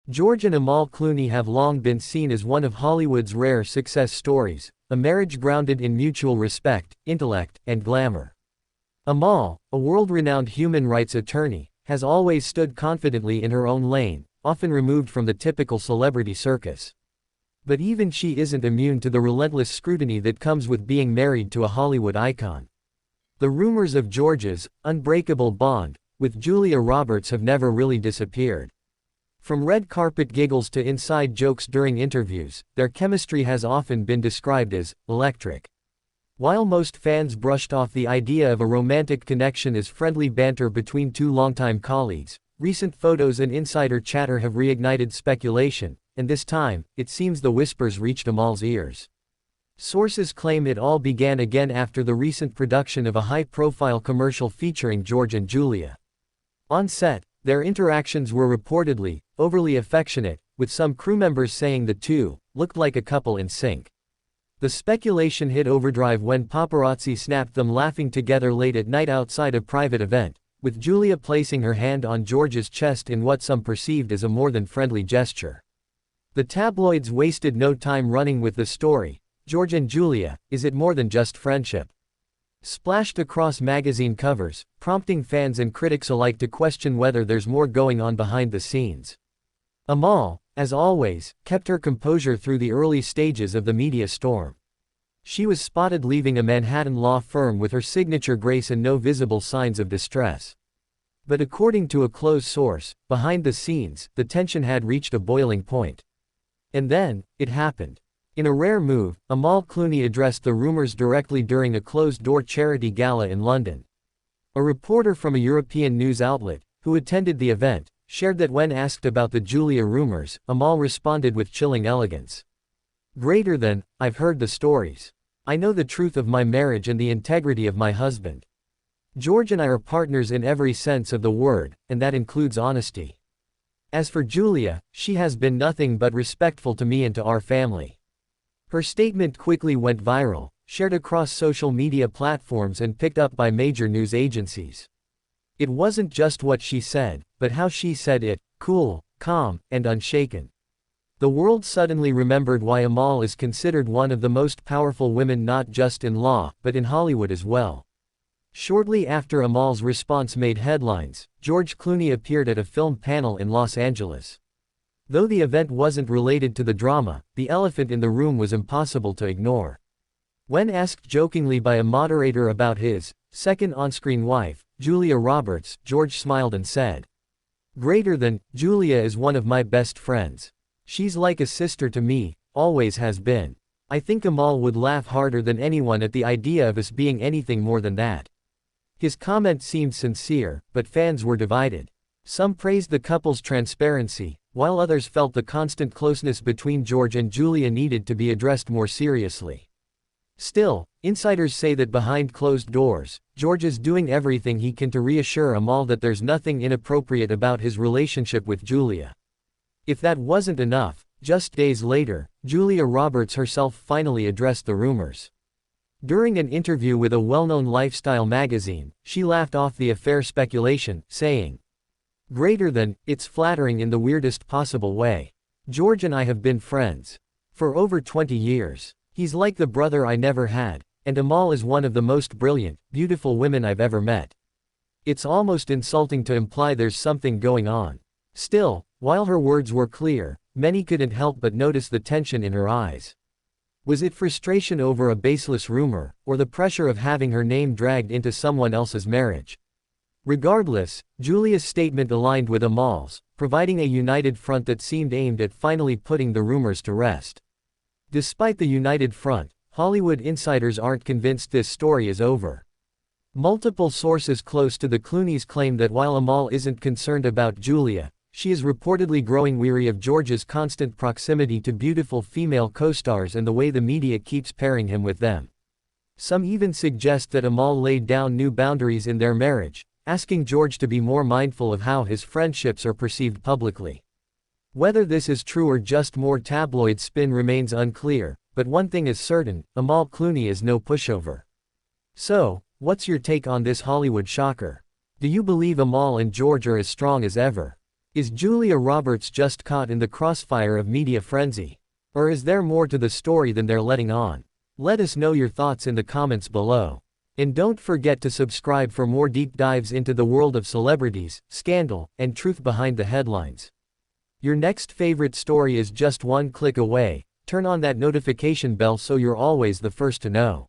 George and Amal Clooney have long been seen as one of Hollywood's rare success stories, a marriage grounded in mutual respect, intellect, and glamour. Amal, a world-renowned human rights attorney, has always stood confidently in her own lane, often removed from the typical celebrity circus. But even she isn't immune to the relentless scrutiny that comes with being married to a Hollywood icon. The rumors of George's unbreakable bond with Julia Roberts have never really disappeared. From red carpet giggles to inside jokes during interviews, their chemistry has often been described as electric. While most fans brushed off the idea of a romantic connection as friendly banter between two longtime colleagues, recent photos and insider chatter have reignited speculation, and this time, it seems the whispers reached Amal's ears. Sources claim it all began again after the recent production of a high-profile commercial featuring George and Julia. On set, their interactions were reportedly overly affectionate, with some crew members saying the two looked like a couple in sync. The speculation hit overdrive when paparazzi snapped them laughing together late at night outside a private event, with Julia placing her hand on George's chest in what some perceived as a more than friendly gesture. The tabloids wasted no time running with the story. George and Julia, is it more than just friendship? Splashed across magazine covers, prompting fans and critics alike to question whether there's more going on behind the scenes. Amal, as always, kept her composure through the early stages of the media storm. She was spotted leaving a Manhattan law firm with her signature grace and no visible signs of distress. But according to a close source, behind the scenes, the tension had reached a boiling point. And then, it happened. In a rare move, Amal Clooney addressed the rumors directly during a closed-door charity gala in London. A reporter from a European news outlet, who attended the event, shared that when asked about the Julia rumors, Amal responded with chilling elegance. "Greater than, I've heard the stories. I know the truth of my marriage and the integrity of my husband. George and I are partners in every sense of the word, and that includes honesty. As for Julia, she has been nothing but respectful to me and to our family." Her statement quickly went viral, shared across social media platforms and picked up by major news agencies. It wasn't just what she said, but how she said it, cool, calm, and unshaken. The world suddenly remembered why Amal is considered one of the most powerful women not just in law, but in Hollywood as well. Shortly after Amal's response made headlines, George Clooney appeared at a film panel in Los Angeles. Though the event wasn't related to the drama, the elephant in the room was impossible to ignore. When asked jokingly by a moderator about his second on-screen wife, Julia Roberts, George smiled and said, "Greater than, Julia is one of my best friends. She's like a sister to me, always has been. I think Amal would laugh harder than anyone at the idea of us being anything more than that." His comment seemed sincere, but fans were divided. Some praised the couple's transparency, while others felt the constant closeness between George and Julia needed to be addressed more seriously. Still, insiders say that behind closed doors, George is doing everything he can to reassure Amal that there's nothing inappropriate about his relationship with Julia. If that wasn't enough, just days later, Julia Roberts herself finally addressed the rumors. During an interview with a well-known lifestyle magazine, she laughed off the affair speculation, saying, "Greater than, it's flattering in the weirdest possible way. George and I have been friends for over 20 years. He's like the brother I never had, and Amal is one of the most brilliant, beautiful women I've ever met. It's almost insulting to imply there's something going on." Still, while her words were clear, many couldn't help but notice the tension in her eyes. Was it frustration over a baseless rumor, or the pressure of having her name dragged into someone else's marriage? Regardless, Julia's statement aligned with Amal's, providing a united front that seemed aimed at finally putting the rumors to rest. Despite the united front, Hollywood insiders aren't convinced this story is over. Multiple sources close to the Clooneys claim that while Amal isn't concerned about Julia, she is reportedly growing weary of George's constant proximity to beautiful female co-stars and the way the media keeps pairing him with them. Some even suggest that Amal laid down new boundaries in their marriage, asking George to be more mindful of how his friendships are perceived publicly. Whether this is true or just more tabloid spin remains unclear, but one thing is certain, Amal Clooney is no pushover. So, what's your take on this Hollywood shocker? Do you believe Amal and George are as strong as ever? Is Julia Roberts just caught in the crossfire of media frenzy? Or is there more to the story than they're letting on? Let us know your thoughts in the comments below. And don't forget to subscribe for more deep dives into the world of celebrities, scandal, and truth behind the headlines. Your next favorite story is just one click away. Turn on that notification bell so you're always the first to know.